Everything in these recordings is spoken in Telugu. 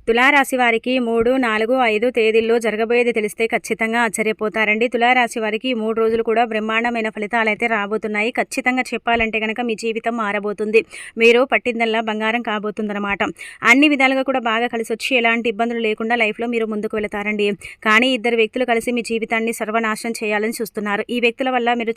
తులారాశి వారికి 3, 4, 5 తేదీల్లో జరగబోయేది తెలిస్తే ఖచ్చితంగా ఆశ్చర్యపోతారండి. తులారాశి వారికి 3 రోజులు కూడా బ్రహ్మాండమైన ఫలితాలైతే రాబోతున్నాయి. ఖచ్చితంగా చెప్పాలంటే గనక మీ జీవితం మారబోతుంది. మీరు పట్టిందల్లా బంగారం కాబోతుందన్నమాట. అన్ని విధాలుగా కూడా బాగా కలిసొచ్చి ఎలాంటి ఇబ్బందులు లేకుండా లైఫ్లో మీరు ముందుకు వెళతారండి. కానీ ఇద్దరు వ్యక్తులు కలిసి మీ జీవితాన్ని సర్వనాశనం చేయాలని చూస్తున్నారు. ఈ వ్యక్తుల వల్ల మీరు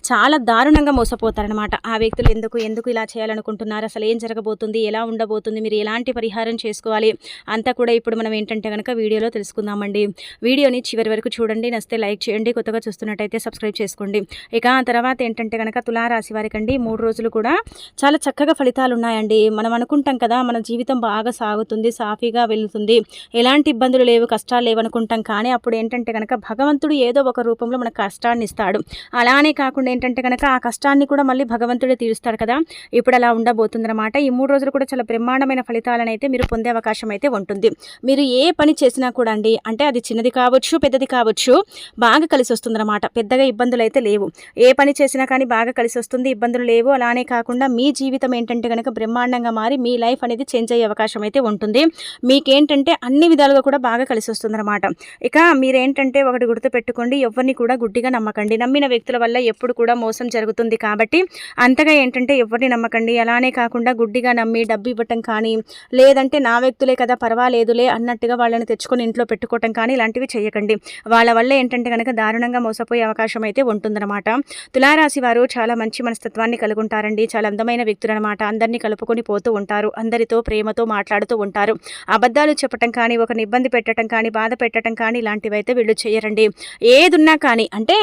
చాలా దారుణంగా మోసపోతారనమాట. ఆ వ్యక్తులు ఎందుకు ఇలా చేయాలనుకుంటున్నారు, అసలు ఏం జరగబోతుంది, ఎలా ఉండబోతుంది, మీరు ఎలాంటి పరిహారం చేసుకోవాలి అంతా కూడా ఇప్పుడు మనం ఏంటంటే కనుక వీడియోలో తెలుసుకుందామండి. వీడియోని చివరి వరకు చూడండి. నచ్చితే లైక్ చేయండి, కొత్తగా చూస్తున్నట్టయితే సబ్స్క్రైబ్ చేసుకోండి. ఇక ఆ తర్వాత ఏంటంటే కనుక తులారాశి వారికండి 3 రోజులు కూడా చాలా చక్కగా ఫలితాలు ఉన్నాయండి. మనం అనుకుంటాం కదా మన జీవితం బాగా సాగుతుంది, సాఫీగా వెళ్తుంది, ఎలాంటి ఇబ్బందులు లేవు, కష్టాలు లేవు అనుకుంటాం. కానీ అప్పుడు ఏంటంటే కనుక భగవంతుడు ఏదో ఒక రూపంలో మనకు కష్టాన్ని ఇస్తాడు. అలానే కాకుండా ఏంటంటే కనుక ఆ కష్టాన్ని కూడా మళ్ళీ భగవంతుడే తీరుస్తాడు కదా. ఇప్పుడు అలా ఉండబోతుందన్నమాట. ఈ 3 రోజులు కూడా చాలా బ్రహ్మాండమైన ఫలితాలను అయితే మీరు పొందే అవకాశం అయితే ఉంటుంది. మీరు ఏ పని చేసినా కూడా అండి, అంటే అది చిన్నది కావచ్చు, పెద్దది కావచ్చు, బాగా కలిసి వస్తుందన్నమాట. పెద్దగా ఇబ్బందులు అయితే లేవు. ఏ పని చేసినా కానీ బాగా కలిసి వస్తుంది, ఇబ్బందులు లేవు. అలానే కాకుండా మీ జీవితం ఏంటంటే కనుక బ్రహ్మాండంగా మారి మీ లైఫ్ అనేది చేంజ్ అయ్యే అవకాశం అయితే ఉంటుంది. మీకేంటంటే అన్ని విధాలుగా కూడా బాగా కలిసి వస్తుందన్నమాట. ఇక మీరేంటంటే ఒకటి గుర్తుపెట్టుకోండి, ఎవరిని కూడా గుడ్డిగా నమ్మకండి. నమ్మిన వ్యక్తుల వల్ల ఎప్పుడు కూడా మోసం జరుగుతుంది. కాబట్టి అంతగా ఏంటంటే ఎవరిని నమ్మకండి. అలానే కాకుండా గుడ్డిగా నమ్మి డబ్బు ఇవ్వటం కానీ, లేదంటే నా వ్యక్తులే కదా పర్వాలేదులే అన్నట్టుగా వాళ్ళని తెచ్చుకొని ఇంట్లో పెట్టుకోవటం కానీ ఇలాంటివి చేయకండి. వాళ్ళ వల్ల ఏంటంటే కనుక దారుణంగా మోసపోయే అవకాశం అయితే ఉంటుందన్నమాట. తులారాశి వారు చాలా మంచి మనస్తత్వాన్ని కలిగి ఉంటారండి. చాలా అందమైన వ్యక్తులు అనమాట. అందరినీ కలుపుకొని పోతూ ఉంటారు. అందరితో ప్రేమతో మాట్లాడుతూ ఉంటారు. అబద్ధాలు చెప్పటం కానీ, ఒకరిని ఇబ్బంది పెట్టడం కానీ, బాధ పెట్టడం కానీ ఇలాంటివి అయితే వీళ్ళు చేయరండి. ఏదున్నా కానీ అంటే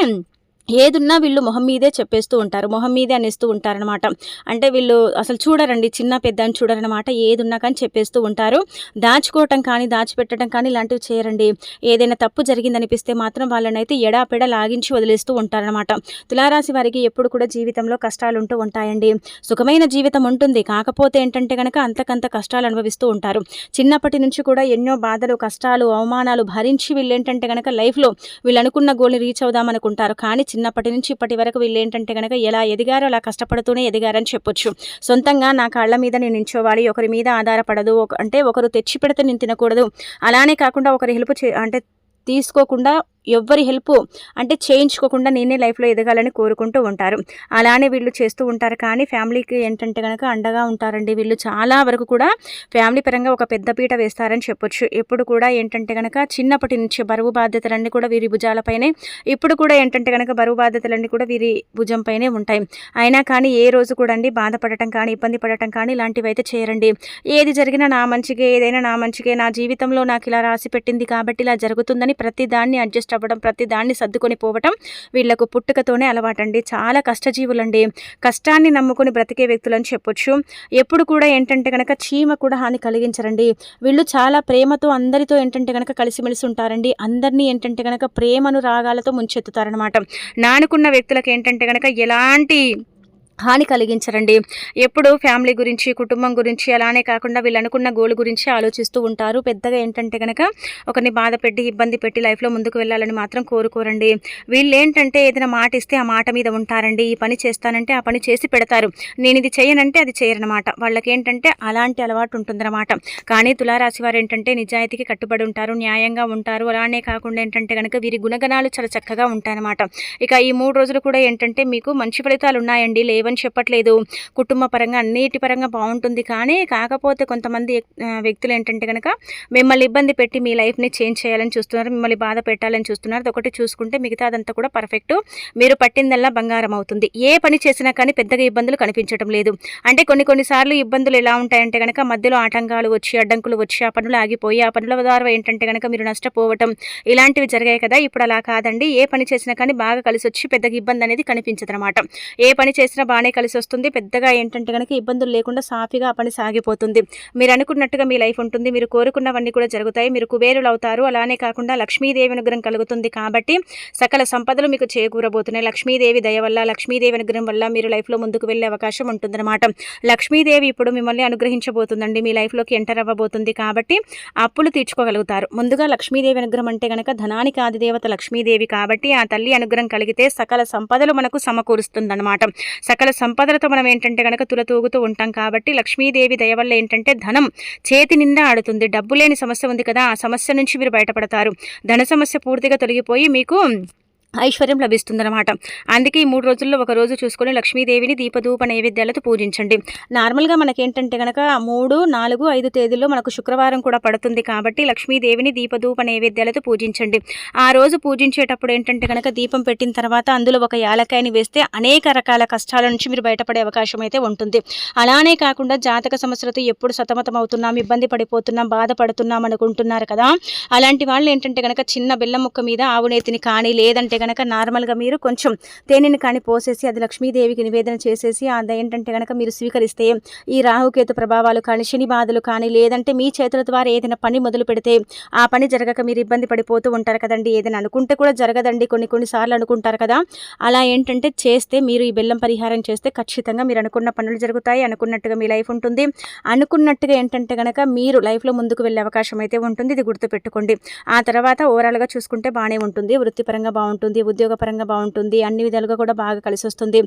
ఏదున్నా వీళ్ళు మొహం మీదే చెప్పేస్తూ ఉంటారు, మొహం మీదే అనేస్తూ ఉంటారనమాట. అంటే వీళ్ళు అసలు చూడరండి, చిన్న పెద్ద అని చూడరనమాట. ఏదున్నా కానీ చెప్పేస్తూ ఉంటారు. దాచుకోవటం కానీ, దాచిపెట్టడం కానీ ఇలాంటివి చేయరండి. ఏదైనా తప్పు జరిగిందనిపిస్తే మాత్రం వాళ్ళనైతే ఎడాపెడ లాగించి వదిలేస్తూ ఉంటారనమాట. తులారాశి వారికి ఎప్పుడు కూడా జీవితంలో కష్టాలు ఉంటూ ఉంటాయండి. సుఖమైన జీవితం ఉంటుంది, కాకపోతే ఏంటంటే కనుక అంతకంత కష్టాలు అనుభవిస్తూ ఉంటారు. చిన్నప్పటి నుంచి కూడా ఎన్నో బాధలు, కష్టాలు, అవమానాలు భరించి వీళ్ళు ఏంటంటే కనుక లైఫ్లో వీళ్ళు అనుకున్న గోల్ని రీచ్ అవుదామనుకుంటారు. కానీ చిన్నప్పటి నుంచి ఇప్పటి వరకు వీళ్ళు ఏంటంటే కనుక ఎలా ఎదిగారో అలా కష్టపడుతూనే ఎదిగారని చెప్పొచ్చు. సొంతంగా నా కాళ్ళ మీద నేను నించోవాలి, ఒకరి మీద ఆధారపడదు, అంటే ఒకరు తెచ్చి పెడితే నేను తినకూడదు, అలానే కాకుండా ఒకరి హెల్ప్ అంటే తీసుకోకుండా ఎవ్వరి హెల్ప్ అంటే చేయించుకోకుండా నేనే లైఫ్లో ఎదగాలని కోరుకుంటూ ఉంటారు. అలానే వీళ్ళు చేస్తూ ఉంటారు. కానీ ఫ్యామిలీకి ఏంటంటే కనుక అండగా ఉంటారండి. వీళ్ళు చాలా వరకు కూడా ఫ్యామిలీ పరంగా ఒక పెద్ద పీట వేస్తారని చెప్పొచ్చు. ఎప్పుడు కూడా ఏంటంటే కనుక చిన్నప్పటి నుంచి బరువు బాధ్యతలన్నీ కూడా వీరి భుజాలపైనే, ఇప్పుడు కూడా ఏంటంటే కనుక బరువు బాధ్యతలన్నీ కూడా వీరి భుజంపైనే ఉంటాయి. అయినా కానీ ఏ రోజు కూడా అండి బాధపడటం కానీ, ఇబ్బంది పడటం కానీ ఇలాంటివి అయితే చేయరండి. ఏది జరిగినా నా మంచిగా, ఏదైనా నా మంచిగా, నా జీవితంలో నాకు ఇలా రాసి పెట్టింది కాబట్టి ఇలా జరుగుతుందని ప్రతి దాన్ని అడ్జస్ట్ అవ్వడం, ప్రతి దాన్ని సర్దుకొని పోవటం వీళ్లకు పుట్టుకతోనే అలవాటండి. చాలా కష్టజీవులండి. కష్టాన్ని నమ్ముకొని బ్రతికే వ్యక్తులని చెప్పొచ్చు. ఎప్పుడు కూడా ఏంటంటే కనుక చీమ కూడా హాని కలిగించరండి. వీళ్ళు చాలా ప్రేమతో అందరితో ఏంటంటే కనుక కలిసిమెలిసి ఉంటారండి. అందరినీ ఏంటంటే కనుక ప్రేమను రాగాలతో ముంచెత్తుతారనమాట. నానుకున్న వ్యక్తులకు ఏంటంటే కనుక ఎలాంటి హాని కలిగించరండి. ఎప్పుడు ఫ్యామిలీ గురించి, కుటుంబం గురించి, అలానే కాకుండా వీళ్ళు అనుకున్న గోల్ గురించి ఆలోచిస్తూ ఉంటారు. పెద్దగా ఏంటంటే కనుక ఒకరిని బాధ పెట్టి, ఇబ్బంది పెట్టి లైఫ్లో ముందుకు వెళ్ళాలని మాత్రం కోరుకోరండి. వీళ్ళు ఏంటంటే ఏదైనా మాట ఇస్తే ఆ మాట మీద ఉంటారండి. ఈ పని చేస్తానంటే ఆ పని చేసి పెడతారు. నేను ఇది చేయనంటే అది చేయరనమాట. వాళ్ళకి ఏంటంటే అలాంటి అలవాటు ఉంటుందన్నమాట. కానీ తులారాశి వారు ఏంటంటే నిజాయితీకి కట్టుబడి ఉంటారు, న్యాయంగా ఉంటారు. అలానే కాకుండా ఏంటంటే కనుక వీరి గుణగణాలు చాలా చక్కగా ఉంటాయన్నమాట. ఇక ఈ 3 రోజులు కూడా ఏంటంటే మీకు మంచి ఫలితాలు ఉన్నాయండి, లేవని చెప్పట్లేదు. కుటుంబ పరంగా అన్నిటి పరంగా బాగుంటుంది. కానీ కాకపోతే కొంతమంది వ్యక్తులు ఏంటంటే కనుక మిమ్మల్ని ఇబ్బంది పెట్టి మీ లైఫ్ని చేంజ్ చేయాలని చూస్తున్నారు, మిమ్మల్ని బాధ పెట్టాలని చూస్తున్నారు. ఒకటి చూసుకుంటే మిగతా అదంతా కూడా పర్ఫెక్ట్. మీరు పట్టిందల్లా బంగారం అవుతుంది. ఏ పని చేసినా కానీ పెద్దగా ఇబ్బందులు కనిపించడం లేదు. అంటే కొన్నిసార్లు ఇబ్బందులు ఎలా ఉంటాయంటే కనుక మధ్యలో ఆటంకాలు వచ్చి, అడ్డంకులు వచ్చి, ఆ పనులు ఆగిపోయి, ఆ పనుల ద్వారా ఏంటంటే కనుక మీరు నష్టపోవటం ఇలాంటివి జరిగాయి కదా. ఇప్పుడు అలా కాదండి. ఏ పని చేసినా కానీ బాగా కలిసి వచ్చి పెద్దగా ఇబ్బంది అనేది కనిపించదు అనమాట. ఏ పని చేసినా బాగానే కలిసి వస్తుంది. పెద్దగా ఏంటంటే కనుక ఇబ్బందులు లేకుండా సాఫీగా ఆ పని సాగిపోతుంది. మీరు అనుకున్నట్టుగా మీ లైఫ్ ఉంటుంది. మీరు కోరుకున్నవన్నీ కూడా జరుగుతాయి. మీరు కుబేరులు అవుతారు. అలానే కాకుండా లక్ష్మీదేవి అనుగ్రహం కలుగుతుంది. కాబట్టి సకల సంపదలు మీకు చేకూరబోతున్నాయి. లక్ష్మీదేవి దయ వల్ల, లక్ష్మీదేవి అనుగ్రహం వల్ల మీరు లైఫ్లో ముందుకు వెళ్ళే అవకాశం ఉంటుందన్నమాట. లక్ష్మీదేవి ఇప్పుడు మిమ్మల్ని అనుగ్రహించబోతుందండి. మీ లైఫ్లోకి ఎంటర్ అవ్వబోతుంది. కాబట్టి అప్పులు తీర్చుకోగలుగుతారు. ముందుగా లక్ష్మీదేవి అనుగ్రహం అంటే కనుక ధనానికి ఆదిదేవత లక్ష్మీదేవి. కాబట్టి ఆ తల్లి అనుగ్రహం కలిగితే సకల సంపదలు మనకు సమకూరుస్తుందన్నమాట. సకల సకల సంపదలతో మనం ఏంటంటే కనుక తులతూగుతూ ఉంటాం. కాబట్టి లక్ష్మీదేవి దయ వల్ల ఏంటంటే ధనం చేతి నిండా ఆడుతుంది. డబ్బు లేని సమస్య ఉంది కదా, ఆ సమస్య నుంచి మీరు బయటపడతారు. ధన సమస్య పూర్తిగా తొలగిపోయి మీకు ఐశ్వర్యం లభిస్తుందన్నమాట. అందుకే ఈ 3 రోజుల్లో ఒక రోజు చూసుకొని లక్ష్మీదేవిని దీపధూప నైవేద్యాలతో పూజించండి. నార్మల్గా మనకేంటంటే కనుక 3, 4, 5 తేదీల్లో మనకు శుక్రవారం కూడా పడుతుంది. కాబట్టి లక్ష్మీదేవిని దీపధూప నైవేద్యాలతో పూజించండి. ఆ రోజు పూజించేటప్పుడు ఏంటంటే కనుక దీపం పెట్టిన తర్వాత అందులో ఒక యాలకాయని వేస్తే అనేక రకాల కష్టాల నుంచి మీరు బయటపడే అవకాశం అయితే ఉంటుంది. అలానే కాకుండా జాతక సమస్యలతో ఎప్పుడు సతమతం అవుతున్నాం, ఇబ్బంది పడిపోతున్నాం, బాధపడుతున్నాం అనుకుంటున్నారు కదా, అలాంటి వాళ్ళు ఏంటంటే కనుక చిన్న బెల్లం ముక్క మీద ఆవునేతిని కానీ లేదంటే కనుక నార్మల్గా మీరు కొంచెం తేనెని కానీ పోసేసి అది లక్ష్మీదేవికి నివేదన చేసేసి అది ఏంటంటే కనుక మీరు స్వీకరిస్తే ఈ రాహుకేతు ప్రభావాలు కానీ శని బాధలు కానీ లేదంటే మీ చేతుల ద్వారా ఏదైనా పని మొదలు పెడితే ఆ పని జరగక మీరు ఇబ్బంది పడిపోతూ ఉంటారు కదండి. ఏదైనా అనుకుంటే కూడా జరగదండి, కొన్నిసార్లు అనుకుంటారు కదా. అలా ఏంటంటే చేస్తే మీరు ఈ బెల్లం పరిహారం చేస్తే ఖచ్చితంగా మీరు అనుకున్న పనులు జరుగుతాయి, అనుకున్నట్టుగా మీ లైఫ్ ఉంటుంది. అనుకున్నట్టుగా ఏంటంటే కనుక మీరు లైఫ్లో ముందుకు వెళ్ళే అవకాశం అయితే ఉంటుంది. ఇది గుర్తుపెట్టుకోండి. ఆ తర్వాత ఓవరాల్గా చూసుకుంటే బాగానే ఉంటుంది. వృత్తిపరంగా బాగుంటుంది, ఉద్యోగపరంగా బాగుంటుంది, అన్ని విధాలుగా కూడా బాగా కలిసి వస్తుంది.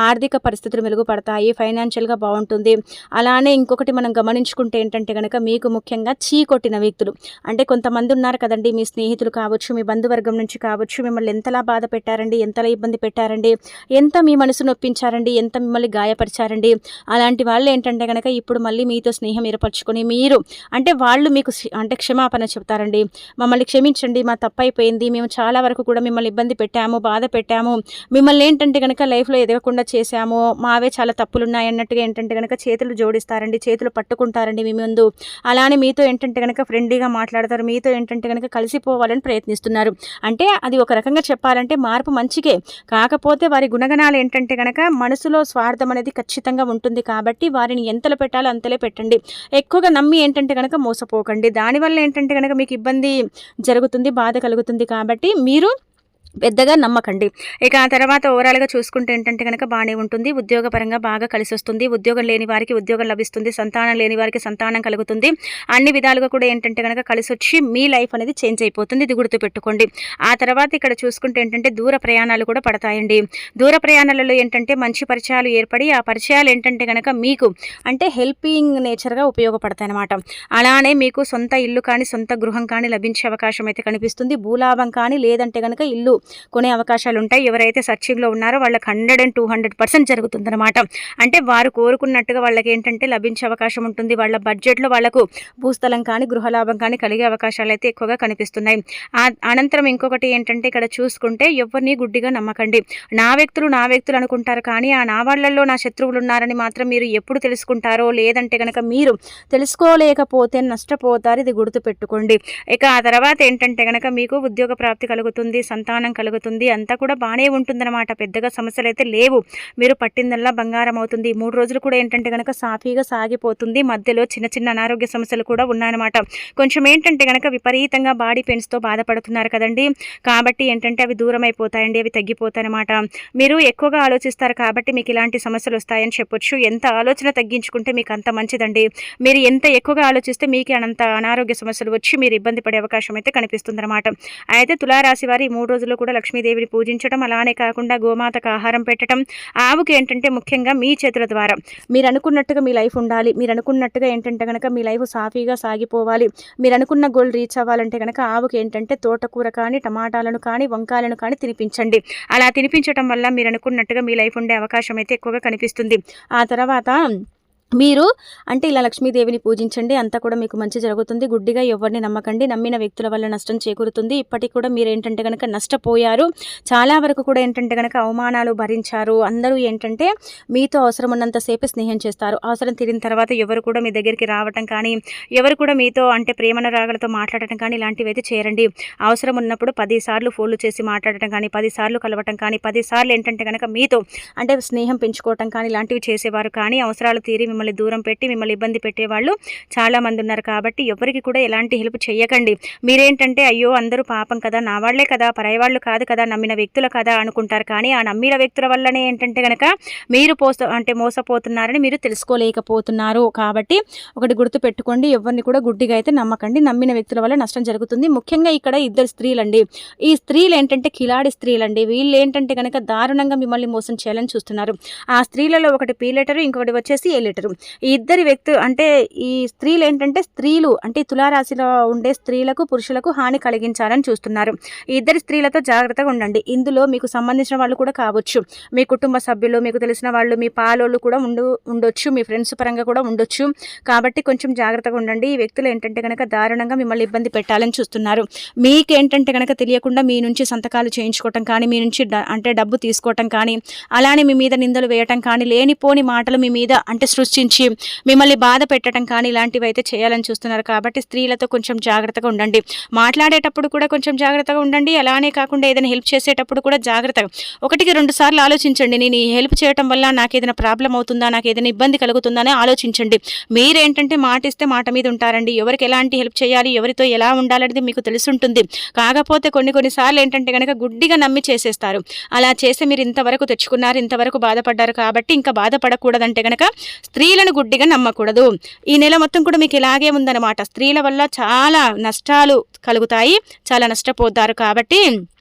ఆర్థిక పరిస్థితులు మెరుగుపడతాయి, ఫైనాన్షియల్గా బాగుంటుంది. అలానే ఇంకొకటి మనం గమనించుకుంటే ఏంటంటే కనుక మీకు ముఖ్యంగా చీకొట్టిన వ్యక్తులు అంటే కొంతమంది ఉన్నారు కదండి, మీ స్నేహితులు కావచ్చు, మీ బంధువర్గం నుంచి కావచ్చు, మిమ్మల్ని ఎంతలా బాధ పెట్టారండి, ఎంతలా ఇబ్బంది పెట్టారండి, ఎంత మీ మనసు నొప్పించారండి, ఎంత మిమ్మల్ని గాయపరిచారండి. అలాంటి వాళ్ళు ఏంటంటే కనుక ఇప్పుడు మళ్ళీ మీతో స్నేహం ఏర్పరచుకొని మీరు అంటే వాళ్ళు మీకు అంటే క్షమాపణ చెప్తారండి. మమ్మల్ని క్షమించండి, మా తప్పైపోయింది, మేము చాలా వరకు కూడా మిమ్మల్ని ఇబ్బంది పెట్టాము, బాధ పెట్టాము, మిమ్మల్ని ఏంటంటే కనుక లైఫ్లో ఎదగకుండా చేశాము, మావే చాలా తప్పులున్నాయి అన్నట్టుగా ఏంటంటే కనుక చేతులు జోడిస్తారండి, చేతులు పట్టుకుంటారండి మీ ముందు. అలానే మీతో ఏంటంటే కనుక ఫ్రెండ్లీగా మాట్లాడతారు, మీతో ఏంటంటే కనుక కలిసిపోవాలని ప్రయత్నిస్తున్నారు. అంటే అది ఒక రకంగా చెప్పాలంటే మార్పు మంచికే, కాకపోతే వారి గుణగణాలు ఏంటంటే కనుక మనసులో స్వార్థం అనేది ఖచ్చితంగా ఉంటుంది. కాబట్టి వారిని ఎంతలో పెట్టాలో అంతలే పెట్టండి. ఎక్కువగా నమ్మి ఏంటంటే కనుక మోసపోకండి. దానివల్ల ఏంటంటే కనుక మీకు ఇబ్బంది జరుగుతుంది, బాధ కలుగుతుంది. కాబట్టి మీరు పెద్దగా నమ్మకండి. ఇక ఆ తర్వాత ఓవరాల్గా చూసుకుంటే ఏంటంటే కనుక బాగానే ఉంటుంది. ఉద్యోగపరంగా బాగా కలిసి వస్తుంది. ఉద్యోగం లేని వారికి ఉద్యోగం లభిస్తుంది, సంతానం లేని వారికి సంతానం కలుగుతుంది. అన్ని విధాలుగా కూడా ఏంటంటే కనుక కలిసి వచ్చి మీ లైఫ్ అనేది చేంజ్ అయిపోతుంది. ఇది గుర్తుపెట్టుకోండి. ఆ తర్వాత ఇక్కడ చూసుకుంటే ఏంటంటే దూర ప్రయాణాలు కూడా పడతాయండి. దూర ప్రయాణాలలో ఏంటంటే మంచి పరిచయాలు ఏర్పడి ఆ పరిచయాలు ఏంటంటే కనుక మీకు అంటే హెల్పింగ్ నేచర్గా ఉపయోగపడతాయి అన్నమాట. అలానే మీకు సొంత ఇల్లు కానీ సొంత గృహం కానీ లభించే అవకాశం అయితే కనిపిస్తుంది. భూలాభం కానీ లేదంటే కనుక ఇల్లు కొనే అవకాశాలు ఉంటాయి. ఎవరైతే సర్చింగ్లో ఉన్నారో వాళ్ళకి 100% జరుగుతుందన్నమాట. అంటే వారు కోరుకున్నట్టుగా వాళ్ళకి ఏంటంటే లభించే అవకాశం ఉంటుంది. వాళ్ళ బడ్జెట్లో వాళ్ళకు భూస్థలం కానీ గృహలాభం కానీ కలిగే అవకాశాలు అయితే ఎక్కువగా కనిపిస్తున్నాయి. అనంతరం ఇంకొకటి ఏంటంటే ఇక్కడ చూసుకుంటే ఎవరిని గుడ్డిగా నమ్మకండి. నా వ్యక్తులు అనుకుంటారు, కానీ ఆ నా వాళ్ళల్లో నా శత్రువులు ఉన్నారని మాత్రం మీరు ఎప్పుడు తెలుసుకుంటారో లేదంటే కనుక మీరు తెలుసుకోలేకపోతే నష్టపోతారు. ఇది గుర్తుపెట్టుకోండి. ఇక ఆ తర్వాత ఏంటంటే కనుక మీకు ఉద్యోగ ప్రాప్తి కలుగుతుంది, సంతానం కలుగుతుంది, అంతా కూడా బాగానే ఉంటుందన్నమాట. పెద్దగా సమస్యలు అయితే లేవు. మీరు పట్టిందల్లా బంగారం అవుతుంది. 3 రోజులు కూడా ఏంటంటే కనుక సాఫీగా సాగిపోతుంది. మధ్యలో చిన్న అనారోగ్య సమస్యలు కూడా ఉన్నాయన్నమాట. కొంచెం ఏంటంటే కనుక విపరీతంగా బాడీ పెయిన్స్తో బాధపడుతున్నారు కదండి. కాబట్టి ఏంటంటే అవి దూరం అయిపోతాయండి, అవి తగ్గిపోతాయన్నమాట. మీరు ఎక్కువగా ఆలోచిస్తారు కాబట్టి మీకు ఇలాంటి సమస్యలు వస్తాయని చెప్పొచ్చు. ఎంత ఆలోచన తగ్గించుకుంటే మీకు అంత మంచిదండి. మీరు ఎంత ఎక్కువగా ఆలోచిస్తే మీకు అంత అనారోగ్య సమస్యలు వచ్చి మీరు ఇబ్బంది పడే అవకాశం అయితే కనిపిస్తుందన్నమాట. అయితే తులారాశి వారి 3 రోజుల్లో కూడా లక్ష్మీదేవిని పూజించడం, అలానే కాకుండా గోమాతకు ఆహారం పెట్టడం, ఆవుకి ఏంటంటే ముఖ్యంగా మీ చేతుల ద్వారా మీరు అనుకున్నట్టుగా మీ లైఫ్ ఉండాలి, మీరు అనుకున్నట్టుగా ఏంటంటే కనుక మీ లైఫ్ సాఫీగా సాగిపోవాలి, మీరు అనుకున్న గోల్ రీచ్ అవ్వాలంటే కనుక ఆవుకి ఏంటంటే తోటకూర కానీ టమాటాలను కానీ వంకాయలను కానీ తినిపించండి. అలా తినిపించడం వల్ల మీరు అనుకున్నట్టుగా మీ లైఫ్ ఉండే అవకాశం అయితే ఎక్కువగా కనిపిస్తుంది. ఆ తర్వాత మీరు అంటే ఇలా లక్ష్మీదేవిని పూజించండి, అంతా కూడా మీకు మంచి జరుగుతుంది. గుడ్డిగా ఎవరిని నమ్మకండి, నమ్మిన వ్యక్తుల వల్ల నష్టం చేకూరుతుంది. ఇప్పటికి కూడా మీరు ఏంటంటే కనుక నష్టపోయారు, చాలా వరకు కూడా ఏంటంటే కనుక అవమానాలు భరించారు. అందరూ ఏంటంటే మీతో అవసరం ఉన్నంతసేపు స్నేహం చేస్తారు, అవసరం తీరిన తర్వాత ఎవరు కూడా మీ దగ్గరికి రావటం కానీ ఎవరు కూడా మీతో అంటే ప్రేమనురాగాలతో మాట్లాడటం కానీ ఇలాంటివి అయితే చేయరండి. అవసరం ఉన్నప్పుడు 10 సార్లు ఫోన్లు చేసి మాట్లాడటం కానీ 10 సార్లు కలవటం కానీ 10 సార్లు ఏంటంటే కనుక మీతో అంటే స్నేహం పెంచుకోవటం కానీ ఇలాంటివి చేసేవారు. కానీ అవసరాలు తీరి మిమ్మల్ని దూరం పెట్టి మిమ్మల్ని ఇబ్బంది పెట్టేవాళ్ళు చాలామంది ఉన్నారు. కాబట్టి ఎవరికి కూడా ఎలాంటి హెల్ప్ చేయకండి. మీరేంటంటే అయ్యో అందరూ పాపం కదా, నా వాళ్లే కదా, పరాయి వాళ్ళు కాదు కదా, నమ్మిన వ్యక్తులు కదా అనుకుంటారు. కానీ ఆ నమ్మిన వ్యక్తుల వల్లనే ఏంటంటే కనుక మీరు మోసపోతున్నారని మీరు తెలుసుకోలేకపోతున్నారు. కాబట్టి ఒకటి గుర్తు పెట్టుకోండి, ఎవరిని కూడా గుడ్డిగా అయితే నమ్మకండి. నమ్మిన వ్యక్తుల వల్ల నష్టం జరుగుతుంది. ముఖ్యంగా ఇక్కడ ఇద్దరు స్త్రీలండి. ఈ స్త్రీలు ఏంటంటే కిలాడి స్త్రీలండి. వీళ్ళు ఏంటంటే కనుక దారుణంగా మిమ్మల్ని మోసం చేయాలని చూస్తున్నారు. ఆ స్త్రీలలో ఒకటి పీ లెటరు, ఇంకొకటి వచ్చేసి ఏ లెటరు. ఈ ఇద్దరి అంటే ఈ స్త్రీలు ఏంటంటే అంటే తులారాశిలో ఉండే స్త్రీలకు పురుషులకు హాని కలిగించాలని చూస్తున్నారు. ఈ ఇద్దరి స్త్రీలతో జాగ్రత్తగా ఉండండి. ఇందులో మీకు సంబంధించిన వాళ్ళు కూడా కావచ్చు, మీ కుటుంబ సభ్యులు, మీకు తెలిసిన వాళ్ళు, మీ పాలోళ్ళు కూడా ఉండొచ్చు, మీ ఫ్రెండ్స్ పరంగా కూడా ఉండొచ్చు. కాబట్టి కొంచెం జాగ్రత్తగా ఉండండి. ఈ వ్యక్తులు ఏంటంటే కనుక దారుణంగా మిమ్మల్ని ఇబ్బంది పెట్టాలని చూస్తున్నారు. మీకేంటంటే కనుక తెలియకుండా మీ నుంచి సంతకాలు చేయించుకోవటం కానీ, మీ నుంచి డబ్బు తీసుకోవటం కానీ, అలానే మీ మీద నిందలు వేయటం కానీ, లేనిపోని మాటలు మీ మీద సృష్టించి మిమ్మల్ని బాధ పెట్టడం కానీ ఇలాంటివి అయితే చేయాలని చూస్తున్నారు. కాబట్టి స్త్రీలతో కొంచెం జాగ్రత్తగా ఉండండి. మాట్లాడేటప్పుడు కూడా కొంచెం జాగ్రత్తగా ఉండండి. అలానే కాకుండా ఏదైనా హెల్ప్ చేసేటప్పుడు కూడా జాగ్రత్తగా 1-2 సార్లు ఆలోచించండి. నేను ఈ హెల్ప్ చేయడం వల్ల నాకు ఏదైనా ప్రాబ్లం అవుతుందా, నాకు ఏదైనా ఇబ్బంది కలుగుతుందా అని ఆలోచించండి. మీరేంటంటే మాట ఇస్తే మాట మీద ఉంటారండి. ఎవరికి ఎలాంటి హెల్ప్ చేయాలి, ఎవరితో ఎలా ఉండాలనేది మీకు తెలుసుంటుంది. కాకపోతే కొన్నిసార్లు ఏంటంటే కనుక గుడ్డిగా నమ్మి చేసేస్తారు. అలా చేసి మీరు ఇంతవరకు తెచ్చుకున్నారు, ఇంతవరకు బాధపడ్డారు. కాబట్టి ఇంకా బాధపడకూడదంటే కనుక స్త్రీలను గుడ్డిగా నమ్మకూడదు. ఈ నెల మొత్తం కూడా మీకు ఇలాగే ఉందన్నమాట. స్త్రీల వల్ల చాలా నష్టాలు కలుగుతాయి, చాలా నష్టపోతారు. కాబట్టి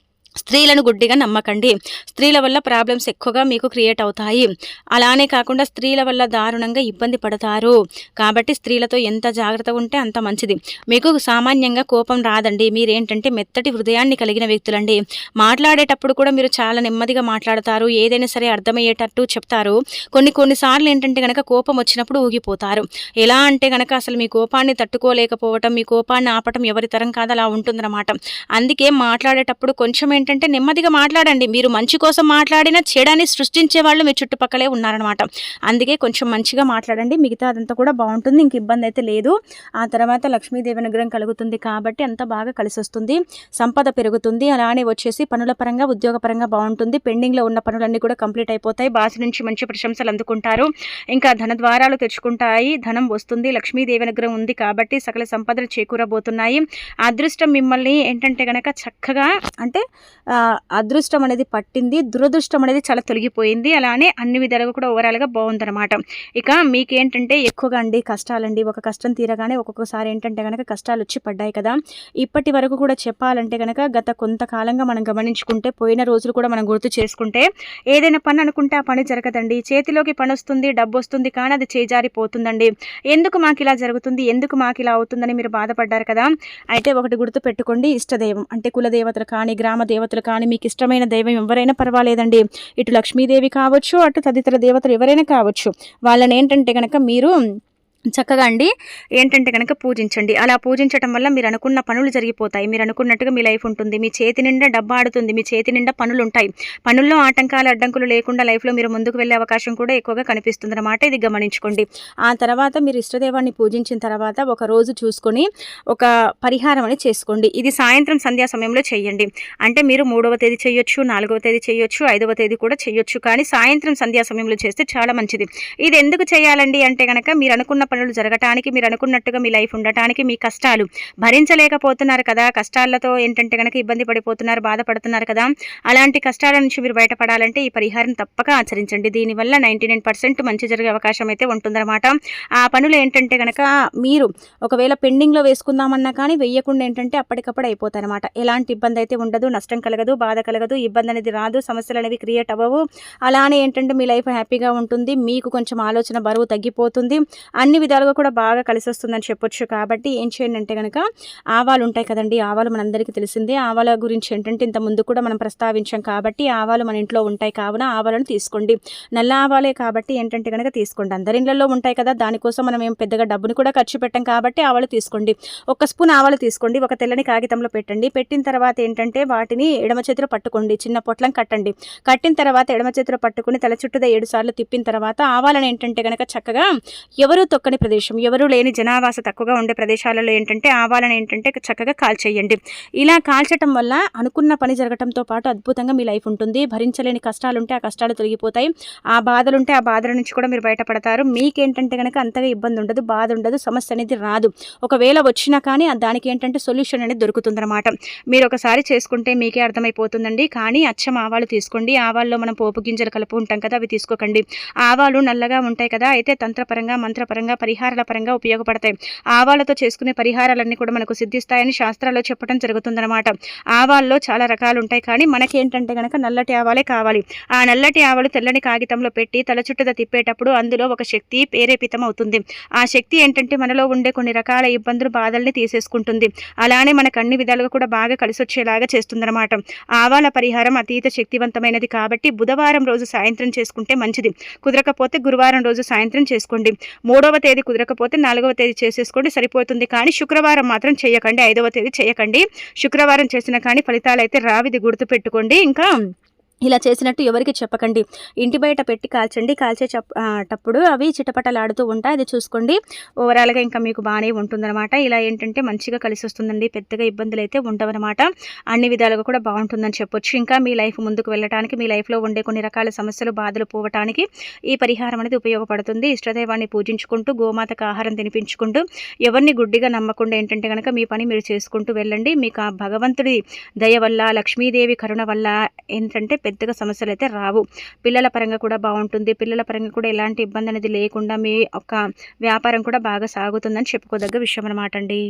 స్త్రీలను గుడ్డిగా నమ్మకండి. స్త్రీల వల్ల ప్రాబ్లమ్స్ ఎక్కువగా మీకు క్రియేట్ అవుతాయి. అలానే కాకుండా స్త్రీల వల్ల దారుణంగా ఇబ్బంది పడతారు. కాబట్టి స్త్రీలతో ఎంత జాగ్రత్తగా ఉంటే అంత మంచిది. మీకు సామాన్యంగా కోపం రాదండి. మీరేంటంటే మెత్తటి హృదయాన్ని కలిగిన వ్యక్తులండి. మాట్లాడేటప్పుడు కూడా మీరు చాలా నెమ్మదిగా మాట్లాడతారు. ఏదైనా సరే అర్థమయ్యేటట్టు చెప్తారు. కొన్నిసార్లు ఏంటంటే కనుక కోపం వచ్చినప్పుడు ఊగిపోతారు. ఎలా అంటే కనుక అసలు మీ కోపాన్ని తట్టుకోలేకపోవటం, మీ కోపాన్ని ఆపటం ఎవరి తరం కాదు, అలా ఉంటుందన్నమాట. అందుకే మాట్లాడేటప్పుడు కొంచెం ఏంటంటే నెమ్మదిగా మాట్లాడండి. మీరు మంచి కోసం మాట్లాడినా చెడని సృష్టించే వాళ్ళు మీ చుట్టుపక్కలే ఉన్నారనమాట. అందుకే కొంచెం మంచిగా మాట్లాడండి. మిగతా అదంతా కూడా బాగుంటుంది. ఇంక ఇబ్బంది అయితే లేదు. ఆ తర్వాత లక్ష్మీదేవి అనుగ్రహం కలుగుతుంది. కాబట్టి అంతా బాగా కలిసి వస్తుంది. సంపద పెరుగుతుంది. అలానే వచ్చేసి పనుల పరంగా, ఉద్యోగపరంగా బాగుంటుంది. పెండింగ్లో ఉన్న పనులన్నీ కూడా కంప్లీట్ అయిపోతాయి. బాస్ నుంచి మంచి ప్రశంసలు అందుకుంటారు. ఇంకా ధన ద్వారాలు తెచ్చుకుంటాయి. ధనం వస్తుంది. లక్ష్మీదేవి అనుగ్రహం ఉంది కాబట్టి సకల సంపదలు చేకూరబోతున్నాయి. అదృష్టం మిమ్మల్ని ఏంటంటే కనుక చక్కగా అదృష్టం అనేది పట్టింది. దురదృష్టం అనేది చాలా తొలగిపోయింది. అలానే అన్ని విధాలుగా కూడా ఓవరాల్గా బాగుందన్నమాట. ఇక మీకేంటంటే ఎక్కువగా కష్టాలండి. ఒక కష్టం తీరగానే ఒక్కొక్కసారి ఏంటంటే కనుక కష్టాలు వచ్చి పడ్డాయి కదా. ఇప్పటి వరకు కూడా చెప్పాలంటే కనుక గత కొంతకాలంగా మనం గమనించుకుంటే, పోయిన రోజులు కూడా మనం గుర్తు చేసుకుంటే, ఏదైనా పని అనుకుంటే ఆ పని జరగదండి. చేతిలోకి పని వస్తుంది, డబ్బు వస్తుంది, కానీ అది చేజారిపోతుందండి. ఎందుకు మాకు ఇలా జరుగుతుంది, ఎందుకు మాకు ఇలా అవుతుందని మీరు బాధపడ్డారు కదా. అయితే ఒకటి గుర్తు పెట్టుకోండి, ఇష్టదైవం అంటే కులదేవతలు కానీ, గ్రామ దేవతలు కానీ, మీకు ఇష్టమైన దైవం ఎవరైనా పర్వాలేదండి. ఇటు లక్ష్మీదేవి కావచ్చు, అటు తదితర దేవతలు ఎవరైనా కావచ్చు. వాళ్ళని ఏంటంటే కనుక మీరు చక్కగా ఏంటంటే కనుక పూజించండి. అలా పూజించడం వల్ల మీరు అనుకున్న పనులు జరిగిపోతాయి. మీరు అనుకున్నట్టుగా మీ లైఫ్ ఉంటుంది. మీ చేతి నిండా డబ్బు ఆడుతుంది. మీ చేతి నిండా పనులు ఉంటాయి. పనుల్లో ఆటంకాలు, అడ్డంకులు లేకుండా లైఫ్లో మీరు ముందుకు వెళ్ళే అవకాశం కూడా ఎక్కువగా కనిపిస్తుంది అన్నమాట. ఇది గమనించుకోండి. ఆ తర్వాత మీరు ఇష్టదేవాన్ని పూజించిన తర్వాత ఒక రోజు చూసుకొని ఒక పరిహారం అని చేసుకోండి. ఇది సాయంత్రం సంధ్యా సమయంలో చేయండి. అంటే మీరు 3వ తేదీ చేయొచ్చు, 4వ తేదీ చేయొచ్చు, 5వ తేదీ కూడా చేయొచ్చు. కానీ సాయంత్రం సంధ్యా సమయంలో చేస్తే చాలా మంచిది. ఇది ఎందుకు చేయాలండి అంటే కనుక మీరు అనుకున్న పనులు జరగటానికి, మీరు అనుకున్నట్టుగా మీ లైఫ్ ఉండటానికి, మీ కష్టాలు భరించలేకపోతున్నారు కదా, కష్టాలతో ఏంటంటే కనుక ఇబ్బంది పడిపోతున్నారు, బాధపడుతున్నారు కదా. అలాంటి కష్టాల నుంచి మీరు బయటపడాలంటే ఈ పరిహారం తప్పక ఆచరించండి. దీనివల్ల 99% మంచి జరిగే అవకాశం అయితే ఉంటుందన్నమాట. ఆ పనులు ఏంటంటే కనుక మీరు ఒకవేళ పెండింగ్లో వేసుకుందామన్నా కానీ వేయకుండా ఏంటంటే అప్పటికప్పుడు అయిపోతారన్నమాట. ఎలాంటి ఇబ్బంది అయితే ఉండదు, నష్టం కలగదు, బాధ కలగదు, ఇబ్బంది అనేది రాదు, సమస్యలు అనేవి క్రియేట్ అవ్వవు. అలానే ఏంటంటే మీ లైఫ్ హ్యాపీగా ఉంటుంది. మీకు కొంచెం ఆలోచన బరువు తగ్గిపోతుంది. అన్ని విధాలుగా కూడా బాగా కలిసి వస్తుందని చెప్పొచ్చు. కాబట్టి ఏం చేయండి అంటే కనుక ఆవాలు ఉంటాయి కదండి. ఆవాలు మనందరికీ తెలిసిందే. ఆవాల గురించి ఏంటంటే ఇంత ముందు కూడా మనం ప్రస్తావించాం. కాబట్టి ఆవాలు మన ఇంట్లో ఉంటాయి కావున ఆవాలను తీసుకోండి. నల్ల ఆవాలే కాబట్టి ఏంటంటే కనుక తీసుకోండి. అందరి ఇళ్లలో ఉంటాయి కదా, దానికోసం మనం ఏం పెద్దగా డబ్బుని కూడా ఖర్చు పెట్టాం కాబట్టి ఆవాలు తీసుకోండి. 1 స్పూన్ ఆవాలు తీసుకోండి. ఒక తెల్లని కాగితంలో పెట్టండి. పెట్టిన తర్వాత ఏంటంటే వాటిని ఎడమ చేతిలో పట్టుకోండి. చిన్న పొట్లం కట్టండి. కట్టిన తర్వాత ఎడమ చేతిలో పట్టుకుని తల చుట్టూ 7 సార్లు తిప్పిన తర్వాత ఆవాలను ఏంటంటే కనుక చక్కగా ఎవరు దక్కని ప్రదేశం, ఎవరు లేని జనావాస తక్కువగా ఉండే ప్రదేశాలలో ఏంటంటే ఆవాలను ఏంటంటే చక్కగా కాల్చేయండి. ఇలా కాల్చటం వల్ల అనుకున్న పని జరగటంతో పాటు అద్భుతంగా మీ లైఫ్ ఉంటుంది. భరించలేని కష్టాలుంటే ఆ కష్టాలు తొలగిపోతాయి. ఆ బాధలుంటే ఆ బాధల నుంచి కూడా మీరు బయటపడతారు. మీకేంటంటే కనుక అంతగా ఇబ్బంది ఉండదు, బాధ ఉండదు, సమస్య అనేది రాదు. ఒకవేళ వచ్చినా కానీ దానికి ఏంటంటే సొల్యూషన్ అనేది దొరుకుతుందన్నమాట. మీరు ఒకసారి చేసుకుంటే మీకే అర్థమైపోతుందండి. కానీ అచ్చం ఆవాలు తీసుకోండి. ఆవాల్లో మనం పోపు గింజలు కలుపుకుంటాం కదా, అవి తీసుకోకండి. ఆవాలు నల్లగా ఉంటాయి కదా, అయితే తంత్రపరంగా మంత్రపరంగా పరిహారాల పరంగా ఉపయోగపడతాయి. ఆవాలతో చేసుకునే పరిహారాలన్నీ కూడా మనకు సిద్ధిస్తాయని శాస్త్రాల్లో చెప్పడం జరుగుతుందన్నమాట. ఆవాల్లో చాలా రకాలు ఉంటాయి, కానీ మనకేంటంటే కనుక నల్లటి ఆవాలే కావాలి. ఆ నల్లటి ఆవాలు తెల్లని కాగితంలో పెట్టి తల చుట్టూతా తిప్పేటప్పుడు అందులో ఒక శక్తి ప్రేరేపితం అవుతుంది. ఆ శక్తి ఏంటంటే మనలో ఉండే కొన్ని రకాల ఇబ్బందులు బాధల్ని తీసేసుకుంటుంది. అలానే మనకు అన్ని విధాలుగా కూడా బాగా కలిసి వచ్చేలాగా చేస్తుందన్నమాట. ఆవాల పరిహారం అతీత శక్తివంతమైనది కాబట్టి బుధవారం రోజు సాయంత్రం చేసుకుంటే మంచిది. కుదరకపోతే గురువారం రోజు సాయంత్రం చేసుకోండి. 3వ తేదీ కుదరకపోతే 4వ తేదీ చేసేసుకోండి, సరిపోతుంది. కానీ శుక్రవారం మాత్రం చేయకండి, 5వ తేదీ చేయకండి. శుక్రవారం చేసినా కానీ ఫలితాలు అయితే రావిది గుర్తుపెట్టుకోండి. ఇంకా ఇలా చేసినట్టు ఎవరికి చెప్పకండి. ఇంటి బయట పెట్టి కాల్చండి. కాల్చేటప్పుడు అవి చిటపటలాడుతూ ఉంటాయి, అది చూసుకోండి. ఓవరాల్గా ఇంకా మీకు బాగానే ఉంటుందన్నమాట. ఇలా ఏంటంటే మంచిగా కలిసి వస్తుందండి, పెద్దగా ఇబ్బందులు అయితే ఉండవన్నమాట. అన్ని విధాలుగా కూడా బాగుంటుందని చెప్పొచ్చు. ఇంకా మీ లైఫ్ ముందుకు వెళ్ళడానికి, మీ లైఫ్లో ఉండే కొన్ని రకాల సమస్యలు బాధలు పోవటానికి ఈ పరిహారం అనేది ఉపయోగపడుతుంది. ఇష్టదైవాన్ని పూజించుకుంటూ గోమాతకు ఆహారం తినిపించుకుంటూ ఎవరిని గుడ్డిగా నమ్మకుండా ఏంటంటే కనుక మీ పని మీరు చేసుకుంటూ వెళ్ళండి. మీకు ఆ భగవంతుడి దయ వల్ల, లక్ష్మీదేవి కరుణ వల్ల ఏంటంటే పెద్దగా సమస్యలు అయితే రావు. పిల్లల పరంగా కూడా బాగుంటుంది. పిల్లల పరంగా కూడా ఎలాంటి ఇబ్బంది అనేది లేకుండా మీ యొక్క వ్యాపారం కూడా బాగా సాగుతుందని చెప్పుకోదగ్గ విషయం అన్నమాట అండి.